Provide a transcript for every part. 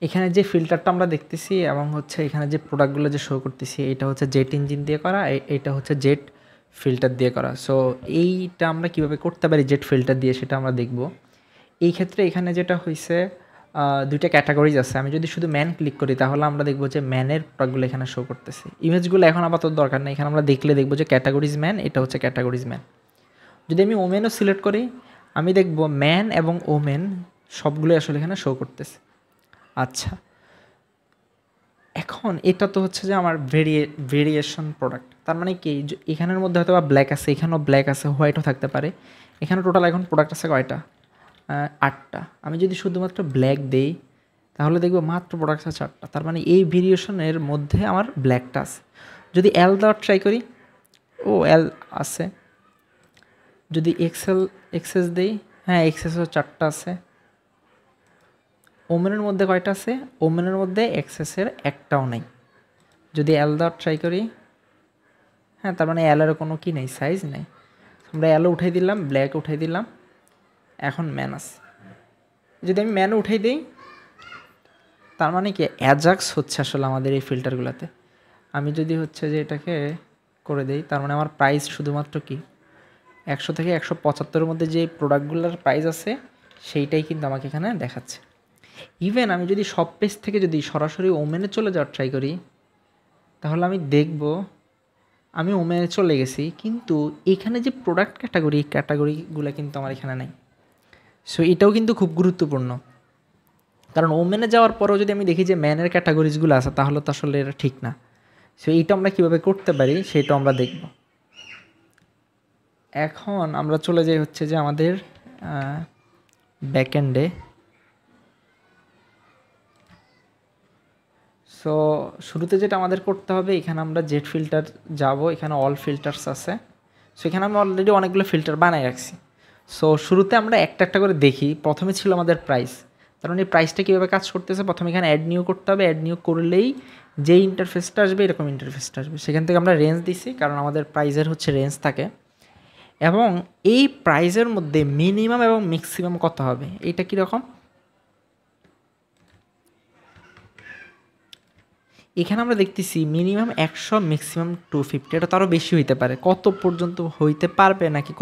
এখানে যে ফিল্টারটা আমরা দেখতেছি এবং হচ্ছে এখানে যে প্রোডাক্টগুলো যে শো করতেছি এটা হচ্ছে জেট ইঞ্জিন দিয়ে করা, এটা হচ্ছে জেট ফিল্টার দিয়ে করা। সো এইটা আমরা কিভাবে করতে পারি জেট ফিল্টার দিয়ে সেটা আমরা দেখব। এই ক্ষেত্রে এখানে যেটা হইছে দুইটা ক্যাটাগরিজ আছে। আমি যদি শুধু ম্যান ক্লিক করি তাহলে আমরা দেখব যে ম্যানের প্রোডাক্টগুলো এখানে শো করতেছে। ইমেজগুলো এখন আপাতত দরকার নেই, এখানে আমরা দেখলে দেখব যে ক্যাটাগরিজ ম্যান, এটা হচ্ছে ক্যাটাগরিজ ম্যান। যদি আমি ওমেনও সিলেক্ট করি আমি দেখব ম্যান এবং ওমেন সবগুলোই আসলে এখানে শো করতেছে। আচ্ছা, এখন এটা তো হচ্ছে যে আমার ভেরিয়েশন প্রোডাক্ট। তার মানে কি এখানের মধ্যে হয়তো বা ব্ল্যাক আছে, এখানেও ব্ল্যাক আছে, হোয়াইটও থাকতে পারে। এখানে টোটাল এখন প্রোডাক্ট আছে কয়টা? 8টা। আমি যদি শুধুমাত্র ব্ল্যাক দেই তাহলে দেখবো মাত্র প্রোডাক্ট আছে 4টা। তার মানে এই ভেরিয়েশনের মধ্যে আমার ব্ল্যাকটা আছে। যদি এল দেওয়ার ট্রাই করি, ও এল আছে। যদি এক্সেস দেই, হ্যাঁ এক্সেসও 4টা আছে। ওমেনের মধ্যে কয়টা আছে? ওমেনের মধ্যে এক্সেসের একটাও নেই। যদি এল দেওয়ার ট্রাই করি, হ্যাঁ তার মানে এলের কোনো কি নেই, সাইজ নেই। আমরা এলও উঠাই দিলাম, ব্ল্যাক উঠাই দিলাম, এখন ম্যান আছে। যদি আমি ম্যানও উঠাই দিই তার মানে কি অ্যাজাক্স হচ্ছে আসলে আমাদের এই ফিল্টারগুলোতে। আমি যদি হচ্ছে যে এটাকে করে দেই তার মানে আমার প্রাইস শুধুমাত্র কি 100 থেকে 175-এর মধ্যে যে প্রোডাক্টগুলোর প্রাইস আছে সেইটাই কিন্তু আমাকে এখানে দেখাচ্ছে। ইভেন আমি যদি সব পেজ থেকে যদি সরাসরি ওমেনে চলে যাওয়ার ট্রাই করি তাহলে আমি দেখব আমি ওমেনে চলে গেছি, কিন্তু এখানে যে প্রোডাক্ট ক্যাটাগরি, এই ক্যাটাগরিগুলো কিন্তু আমার এখানে নেই। সো এটাও কিন্তু খুব গুরুত্বপূর্ণ, কারণ ওমেনে যাওয়ার পরেও যদি আমি দেখি যে ম্যানের ক্যাটাগরিজগুলো আছে তাহলে তো আসলে এটা ঠিক না। সো এইটা আমরা কীভাবে করতে পারি সেটা আমরা দেখব। এখন আমরা চলে যাই হচ্ছে যে আমাদের ব্যাকএন্ডে। সো শুরুতে যেটা আমাদের করতে হবে, এখানে আমরা জেট ফিল্টার যাব, এখানে অল ফিল্টার্স আছে। সো এখানে আমি অলরেডি অনেকগুলো ফিল্টার বানাই রাখছি। সো শুরুতে আমরা একটা একটা করে দেখি। প্রথমে ছিল আমাদের প্রাইস, তার মানে প্রাইসটা কীভাবে কাজ করতেছে। প্রথমে এখানে অ্যাড নিউ করতে হবে, অ্যাড নিউ করলেই যে ইন্টারফেসটা আসবে এরকম ইন্টারফেসটা আসবে। সেখান থেকে আমরা রেঞ্জ দিছি, কারণ আমাদের প্রাইজের হচ্ছে রেঞ্জ থাকে, এবং এই প্রাইজের মধ্যে মিনিমাম এবং ম্যাক্সিমাম কত হবে এইটা কীরকম। এখানে আমরা দেখতেছি মিনিমাম 100, ম্যাক্সিমাম 250। এটা তো আরও বেশি হইতে পারে, কত পর্যন্ত হইতে পারবে নাকি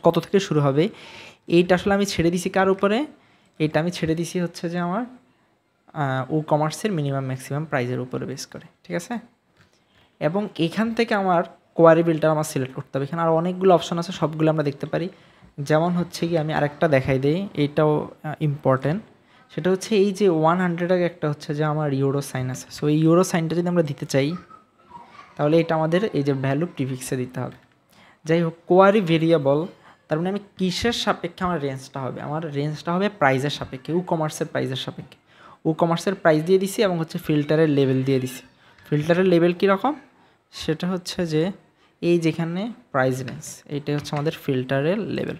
কত থেকে শুরু হবে এইটা আসলে আমি ছেড়ে দিছি কার উপরে, এটা আমি ছেড়ে দিছি হচ্ছে যে আমার ও কমার্সের মিনিমাম ম্যাক্সিমাম প্রাইজের উপরে বেস করে, ঠিক আছে। এবং এখান থেকে আমার কোয়ারি বিলটা আমার সিলেক্ট করতে হবে। এখানে আরও অনেকগুলো অপশন আছে, সবগুলো আমরা দেখতে পারি। যেমন হচ্ছে কি আমি আরেকটা দেখাই দিই, এইটাও ইম্পর্টেন্ট। সেটা হচ্ছে এই যে 100 একটা হচ্ছে যে আমার ইউরো সাইন আছে। সো এই ইউরো সাইনটা যদি আমরা দিতে চাই তাহলে এটা আমাদের এই যে ভ্যালু প্রিফিক্সে দিতে হবে। যাই হোক, কোয়ারি ভেরিয়েবল, তার মানে আমি কিসের সাপেক্ষে আমার রেঞ্জটা হবে, আমার রেঞ্জটা হবে প্রাইজের সাপেক্ষে, ও কমার্সের প্রাইজের সাপেক্ষে। ও কমার্সের প্রাইস দিয়ে দিছি এবং হচ্ছে ফিল্টারের লেভেল দিয়ে দিছি। ফিল্টারের লেভেল কীরকম, সেটা হচ্ছে যে এই যেখানে প্রাইস রেঞ্জ, এইটাই হচ্ছে আমাদের ফিল্টারের লেভেল।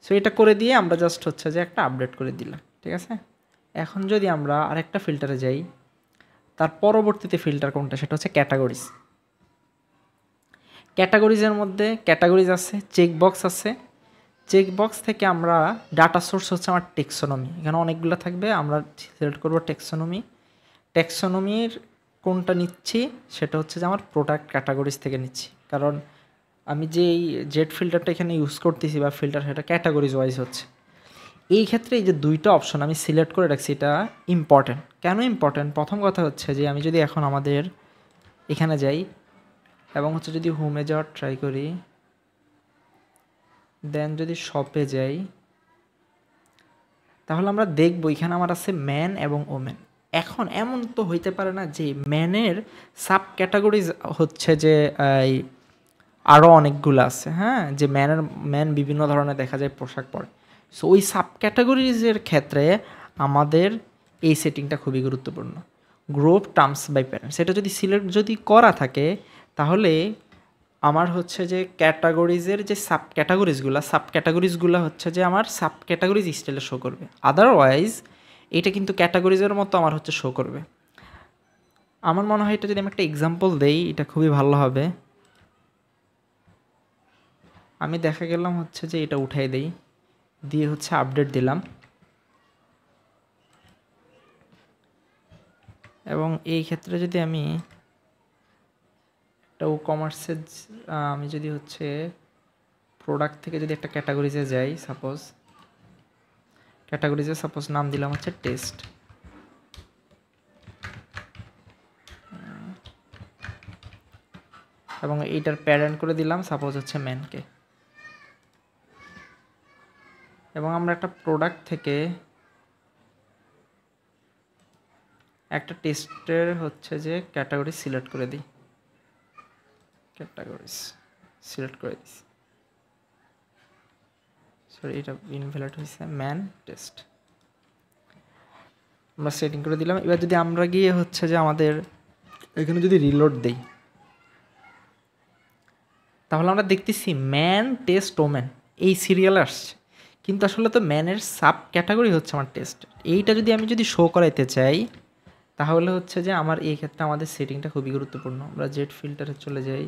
সো এটা করে দিয়ে আমরা জাস্ট হচ্ছে যে একটা আপডেট করে দিলাম, ঠিক আছে। এখন যদি আমরা আরেকটা ফিল্টারে যাই, তার পরবর্তীতে ফিল্টার কোনটা, সেটা হচ্ছে ক্যাটাগরিজ। ক্যাটাগরিজের মধ্যে ক্যাটাগরিজ আছে, চেকবক্স আছে। চেকবক্স থেকে আমরা ডাটা সোর্স হচ্ছে আমার টেক্সোনমি, এখানে অনেকগুলো থাকবে, আমরা সিলেক্ট করবো টেক্সোনমি। টেক্সোনমির কোনটা নিচ্ছি সেটা হচ্ছে যে আমার প্রোডাক্ট ক্যাটাগরিজ থেকে নিচ্ছি, কারণ আমি যে এই জেট ফিল্টারটা এখানে ইউজ করতেছি বা ফিল্টার, সেটা ক্যাটাগরিজ ওয়াইজ হচ্ছে। এই ক্ষেত্রে এই যে দুইটা অপশন আমি সিলেক্ট করে রাখছি, এটা ইম্পর্ট্যান্ট। কেন ইম্পর্ট্যান্ট? প্রথম কথা হচ্ছে যে আমি যদি এখন আমাদের এখানে যাই এবং হচ্ছে যদি হোমে যাওয়ার ট্রাই করি, দেন যদি শপে যাই, তাহলে আমরা দেখব এখানে আমার আছে ম্যান এবং ওমেন। এখন এমন তো হইতে পারে না যে ম্যানের সাব ক্যাটাগরিজ হচ্ছে যে আরও অনেকগুলো আছে, হ্যাঁ, যে ম্যান বিভিন্ন ধরনের দেখা যায় পোশাক পরে। সো ওই সাব ক্যাটাগরিজের ক্ষেত্রে আমাদের এই সেটিংটা খুবই গুরুত্বপূর্ণ। গ্রুপ টার্মস বাই প্যারেন্টস, এটা যদি সিলেক্ট যদি করা থাকে তাহলে আমার হচ্ছে যে ক্যাটাগরিজের যে সাব ক্যাটাগরিজগুলো হচ্ছে যে আমার সাব ক্যাটাগরিজ স্টাইলে শো করবে। আদারওয়াইজ এটা কিন্তু ক্যাটাগরিজের মতো আমার হচ্ছে শো করবে। আমার মনে হয় এটা যদি আমি একটা এক্সাম্পল দেই এটা খুবই ভালো হবে। আমি দেখা গেলাম হচ্ছে যে এটা উঠাই দেই, দিয়ে হচ্ছে আপডেট দিলাম। এবং এই ক্ষেত্রে যদি আমি একটা কমার্সের আমি যদি হচ্ছে প্রোডাক্ট থেকে যদি একটা ক্যাটাগরিজে যাই, সাপোজ ক্যাটাগরিজে সাপোজ নাম দিলাম হচ্ছে টেস্ট, এবং এইটার প্যারেন্ট করে দিলাম সাপোজ হচ্ছে ম্যানকে। এবং আমরা একটা প্রোডাক্ট থেকে একটা টেস্টের হচ্ছে যে ক্যাটাগরি সিলেক্ট করে দিই, ক্যাটাগরিজ সিলেক্ট করে দিই, সরি এটা ইনভ্যালিড হয়েছে, ম্যান টেস্ট আমরা সেটিং করে দিলাম। এবার যদি আমরা গিয়ে হচ্ছে যে আমাদের এখানে যদি রিলোড দেই, তাহলে আমরা দেখতেছি ম্যান টেস্ট ওম্যান এই সিরিয়াল আসছে, কিন্তু আসলে তো ম্যানের সাব ক্যাটাগরি হচ্ছে আমার টেস্ট। এইটা যদি আমি যদি শো করাইতে চাই, তাহলে হচ্ছে যে আমার এই ক্ষেত্রে আমাদের সেটিংটা খুবই গুরুত্বপূর্ণ। আমরা জেট ফিল্টারে চলে যাই,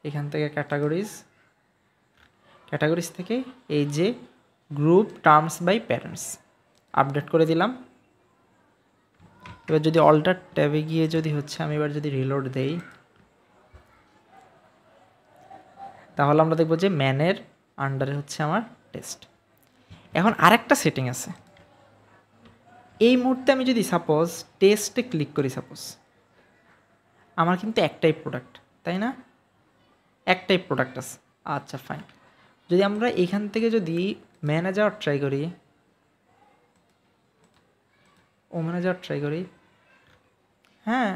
এখান থেকে ক্যাটাগরিজ থেকে এই যে group terms by parents update করে দিলাম। এবার যদি অল্টার ট্যাবে গিয়ে যদি হচ্ছে আমি এবার যদি রিলোড দেই, তাহলে আমরা দেখব যে ম্যানের আন্ডারে হচ্ছে আমার টেস্ট। এখন আরেকটা সেটিং আছে, এই মুহূর্তে আমি যদি সাপোজ টেস্টে ক্লিক করি, সাপোজ আমার কিন্তু একটাই প্রোডাক্ট, তাই না? একটাই প্রোডাক্ট আছে, আচ্ছা ফাইন। যদি আমরা এখান থেকে যদি ম্যানেজার ট্রাই করি, ম্যানেজার ট্রাই করি, হ্যাঁ,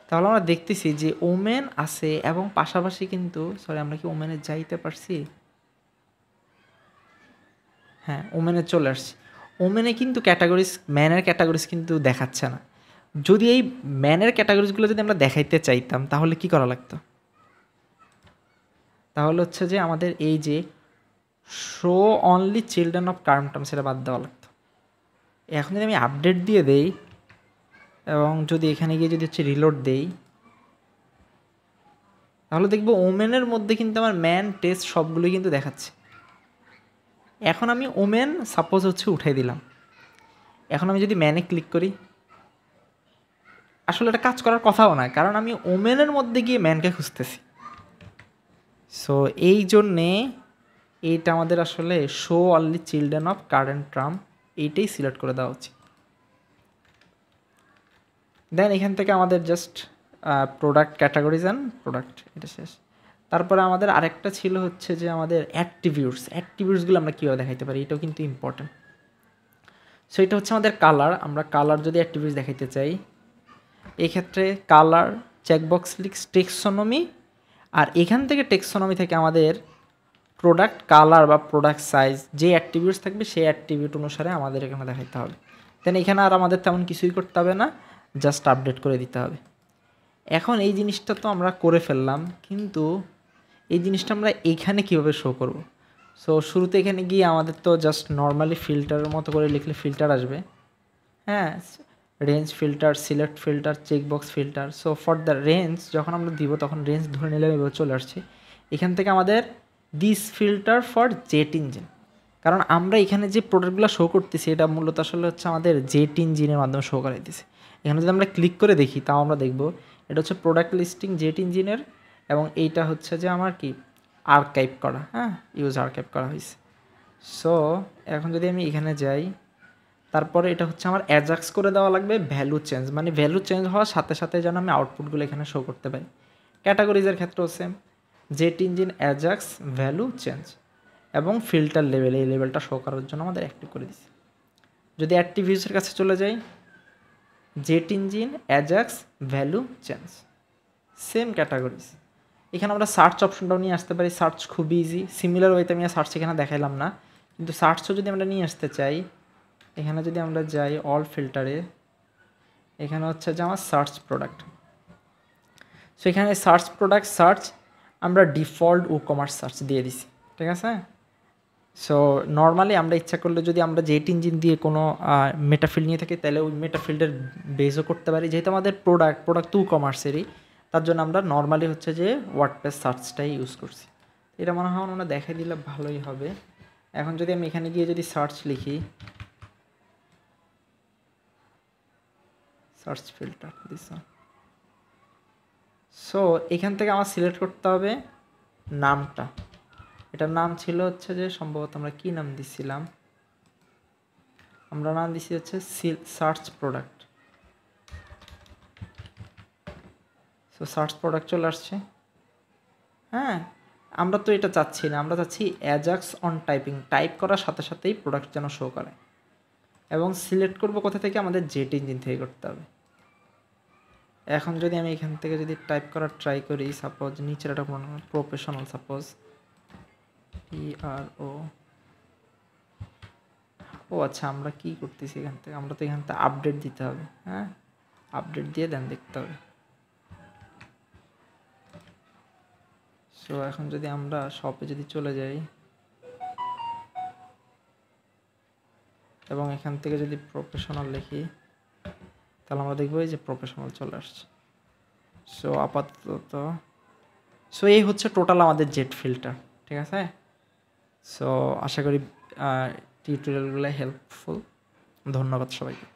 তাহলে আমরা দেখতেছি যে ওমেন আছে এবং পাশাপাশি কিন্তু সরি আমরা কি ওমেনে যাইতে পারছি? হ্যাঁ, ওমেনে চলে আসছি। ওমেনে কিন্তু ক্যাটাগরিজ ম্যানের ক্যাটাগরিজ কিন্তু দেখাচ্ছে না। যদি এই ম্যানের ক্যাটাগরিজগুলো যদি আমরা দেখাইতে চাইতাম, তাহলে কি করা লাগতো? তাহলে হচ্ছে যে আমাদের এই যে show only children of current term সেটা বাদ দেওয়া লাগতো। এখন যদি আমি আপডেট দিয়ে দেই এবং যদি এখানে গিয়ে যদি হচ্ছে রিলোড দেই, তাহলে দেখবো ওমেনের মধ্যে কিন্তু আমার ম্যান টেস্ট সবগুলোই কিন্তু দেখাচ্ছে। এখন আমি ওমেন সাপোজ হচ্ছে উঠাই দিলাম, এখন আমি যদি ম্যানে ক্লিক করি, আসলে এটা কাজ করার কথাও না, কারণ আমি ওমেনের মধ্যে গিয়ে ম্যানকে খুঁজতেছি। সো এই জন্যে এইটা আমাদের আসলে show only children of current term এইটাই সিলেক্ট করে দেওয়া উচিত। দেন এখান থেকে আমাদের just product categories and product, এটা শেষ। তারপরে আমাদের আরেকটা ছিল হচ্ছে যে আমাদের অ্যাট্রিবিউটসগুলো আমরা কীভাবে দেখাইতে পারি, এটাও কিন্তু ইম্পর্টেন্ট। সো এটা হচ্ছে আমাদের কালার। আমরা কালার যদি অ্যাট্রিবিউটস দেখাইতে চাই, এক্ষেত্রে কালার চেকবক্স লিখস টেক্সোনমি, আর এখান থেকে টেক্সোনমি থেকে আমাদের প্রোডাক্ট কালার বা প্রোডাক্ট সাইজ যে অ্যাট্রিবিউটস থাকবে সেই অ্যাট্রিবিউট অনুসারে আমাদের এখানে দেখাইতে হবে। দেন এখানে আর আমাদের তেমন কিছুই করতে হবে না, জাস্ট আপডেট করে দিতে হবে। এখন এই জিনিসটা তো আমরা করে ফেললাম, কিন্তু এই জিনিসটা আমরা এইখানে কীভাবে শো করব? সো শুরুতে এখানে গিয়ে আমাদের তো জাস্ট নর্মালি ফিল্টারের মতো করে লিখলে ফিল্টার আসবে, হ্যাঁ, range filter, select filter, checkbox filter. So for the range যখন আমরা দিব তখন রেঞ্জ ধরে নিলে এভাবে চলে আসছে। এখান থেকে আমাদের this filter for jet engine, কারণ আমরা এখানে যে প্রোডাক্টগুলো শো করতেছি এটা মূলত আসলে হচ্ছে আমাদের জেট ইঞ্জিনের মাধ্যমে শো করাইতেছে। এখানে যদি আমরা ক্লিক করে দেখি তাও আমরা দেখব এটা হচ্ছে প্রোডাক্ট লিস্টিং জেট ইঞ্জিনের, এবং এইটা হচ্ছে যে আমার কি আর্কাইভ করা, হ্যাঁ, ইউজ আর্কাইভ করা হয়েছে। সো এখন যদি আমি এখানে যাই, তারপরে এটা হচ্ছে আমার অ্যাজাক্স করে দেওয়া লাগবে ভ্যালু চেঞ্জ, মানে ভ্যালু চেঞ্জ হওয়ার সাথে সাথে যেন আমি আউটপুটগুলো এখানে শো করতে পারি। ক্যাটাগরিজের ক্ষেত্রেও same, jet engine Ajax value change, এবং ফিল্টার লেভেল, এই লেভেলটা শো করার জন্য আমাদের অ্যাক্টিভ করে দিচ্ছি। যদি অ্যাট্রিবিউটসের কাছে চলে যাই, jet engine Ajax value change, same categories. এখানে আমরা সার্চ অপশনটাও নিয়ে আসতে পারি, সার্চ খুব ইজি। সিমিলার ওয়েতে আমি সার্চ এখানে দেখাইলাম না, কিন্তু সার্চও যদি আমরা নিয়ে আসতে চাই, এখানে যদি আমরা যাই অল ফিল্টারে, এখানে হচ্ছে যে আমার সার্চ প্রোডাক্ট। সো এখানে সার্চ প্রোডাক্ট সার্চ আমরা ডিফল্ট কমার্স সার্চ দিয়ে দিছি, ঠিক আছে। সো নর্মালি আমরা ইচ্ছা করলে যদি আমরা জেট ইঞ্জিন দিয়ে কোনো মেটাফিল্ড নিয়ে থাকি, তাহলে ওই মেটাফিল্ডের বেসও করতে পারি। যেহেতু আমাদের প্রোডাক্ট কমার্সেরই, তার জন্য আমরা নর্মালি হচ্ছে যে ওয়ার্ডপ্রেস সার্চটাই ইউজ করছি। এটা মনে হয় ওনারা দেখাই দিলে ভালোই হবে। এখন যদি আমি এখানে গিয়ে যদি সার্চ লিখি, সার্চ ফিল্টার দিস। সো এখান থেকে আমার সিলেক্ট করতে হবে নামটা। এটার নাম ছিল হচ্ছে যে সম্ভবত আমরা কি নাম দিছিলাম, আমরা নাম দিছি হচ্ছে search product. So search product চলে আসছে। হ্যাঁ, আমরা তো এটা চাচ্ছি না, আমরা চাচ্ছি অ্যাজাক্স অন টাইপিং, টাইপ করার সাথে সাথেই প্রোডাক্ট যেন শো করে। এবং সিলেক্ট করব কোথা থেকে, আমাদের জেট ইঞ্জিন থেকে করতে হবে। এখন যদি আমি এখান থেকে যদি টাইপ করার ট্রাই করি, সাপোজ নিচের একটা প্রফেশনাল, সাপোজ PRO, ও আচ্ছা আমরা কি করতেছি এখান থেকে, আমরা তো এখান থেকে আপডেট দিতে হবে। হ্যাঁ, আপডেট দিয়ে দেন দেখতে হবে। সো এখন যদি আমরা শপে যদি চলে যাই এবং এখান থেকে যদি প্রফেশনাল লিখি, তাহলে আমরা দেখবো এই যে প্রফেশনাল চলে আসছে। সো আপাতত এই হচ্ছে টোটাল আমাদের জেট ফিল্টার, ঠিক আছে। সো আশা করি টিউটোরিয়ালগুলো হেল্পফুল। ধন্যবাদ সবাইকে।